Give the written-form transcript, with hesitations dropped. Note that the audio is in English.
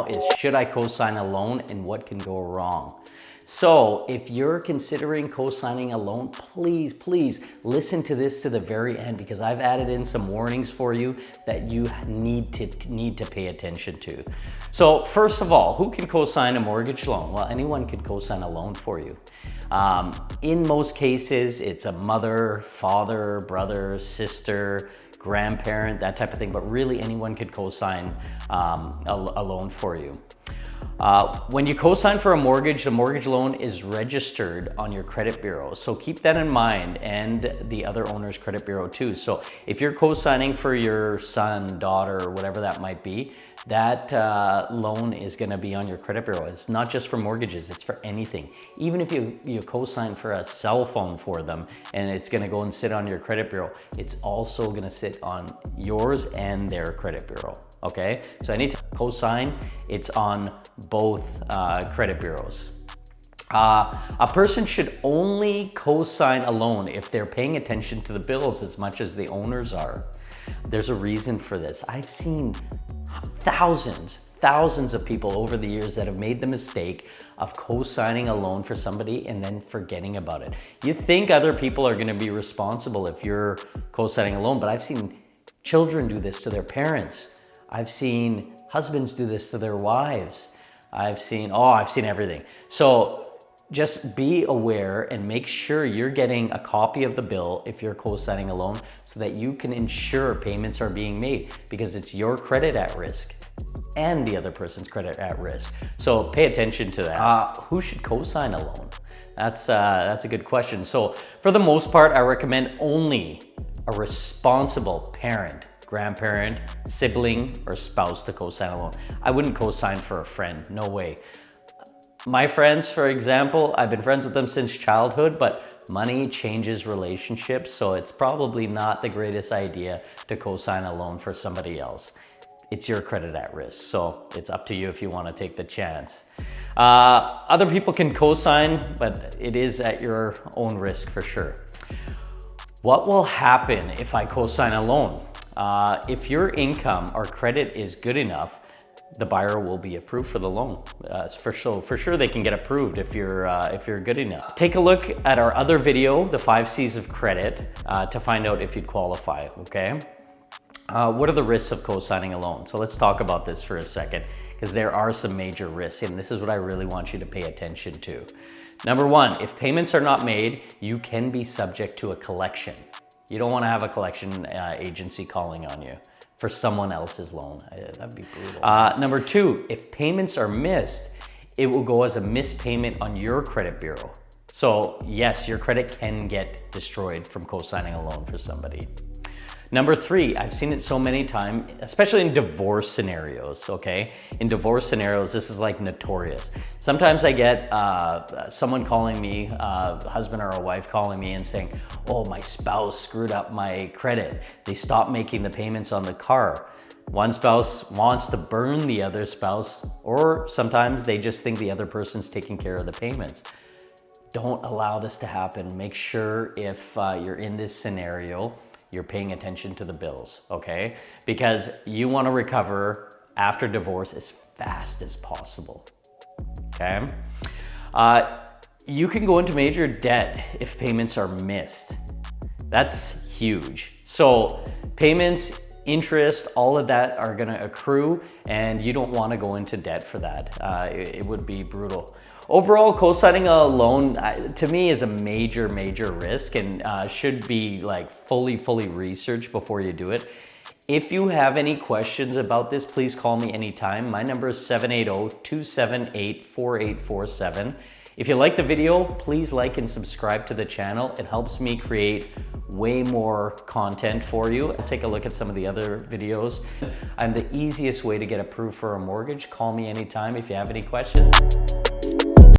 is, should I co-sign a loan and what can go wrong? So if you're considering co-signing a loan, please listen to this to the very end, because I've added in some warnings for you that you need to pay attention to. So first of all, who can co-sign a mortgage loan? Well, anyone can co-sign a loan for you. In most cases, it's a mother, father, brother, sister, grandparent, that type of thing, but really anyone could co-sign a loan for you. When you co-sign for a mortgage, the mortgage loan is registered on your credit bureau. So keep that in mind, and the other owner's credit bureau too. So if you're co-signing for your son, daughter, whatever that might be, that loan is gonna be on your credit bureau. It's not just for mortgages, it's for anything. Even if you co-sign for a cell phone for them and it's gonna go and sit on your credit bureau, it's also gonna sit on yours and their credit bureau. Okay, so anytime you co-sign, it's on both credit bureaus. A person should only co-sign a loan if they're paying attention to the bills as much as the owners are. There's a reason for this. I've seen thousands of people over the years that have made the mistake of co-signing a loan for somebody and then forgetting about it. You think other people are going to be responsible if you're co-signing a loan, but I've seen children do this to their parents. I've seen husbands do this to their wives. I've seen everything. So just be aware and make sure you're getting a copy of the bill if you're co-signing a loan, so that you can ensure payments are being made, because it's your credit at risk and the other person's credit at risk. So pay attention to that. Who should co-sign a loan? That's a good question. So for the most part, I recommend only a responsible parent, grandparent, sibling, or spouse to co-sign a loan. I wouldn't co-sign for a friend, no way. My friends, for example, I've been friends with them since childhood, but money changes relationships, so it's probably not the greatest idea to co-sign a loan for somebody else. It's your credit at risk, so it's up to you if you want to take the chance. Other people can co-sign, but it is at your own risk for sure. What will happen if I co-sign a loan? If your income or credit is good enough, the buyer will be approved for the loan. For sure they can get approved if you're good enough. Take a look at our other video, the 5 C's of credit, to find out if you'd qualify, okay? What are the risks of co-signing a loan? So let's talk about this for a second, because there are some major risks, and this is what I really want you to pay attention to. Number one, if payments are not made, you can be subject to a collection. You don't want to have a collection agency calling on you for someone else's loan. That'd be brutal. Number two, if payments are missed, it will go as a missed payment on your credit bureau. So yes, your credit can get destroyed from co-signing a loan for somebody. Number three, I've seen it so many times, especially in divorce scenarios, okay? In divorce scenarios, this is like notorious. Sometimes I get someone calling me, a husband or a wife calling me and saying, oh, my spouse screwed up my credit. They stopped making the payments on the car. One spouse wants to burn the other spouse, or sometimes they just think the other person's taking care of the payments. Don't allow this to happen. Make sure if you're in this scenario, you're paying attention to the bills, okay? Because you want to recover after divorce as fast as possible, okay? You can go into major debt if payments are missed. That's huge. So payments, interest, all of that are gonna accrue, and you don't want to go into debt for that. It would be brutal. Overall, co-signing a loan to me is a major risk, and should be like fully researched before you do it. If you have any questions about this, please call me anytime. My number is 780-278-4847. If you like the video, please like and subscribe to the channel. It helps me create way more content for you. Take a look at some of the other videos. I'm the easiest way to get approved for a mortgage. Call me anytime if you have any questions.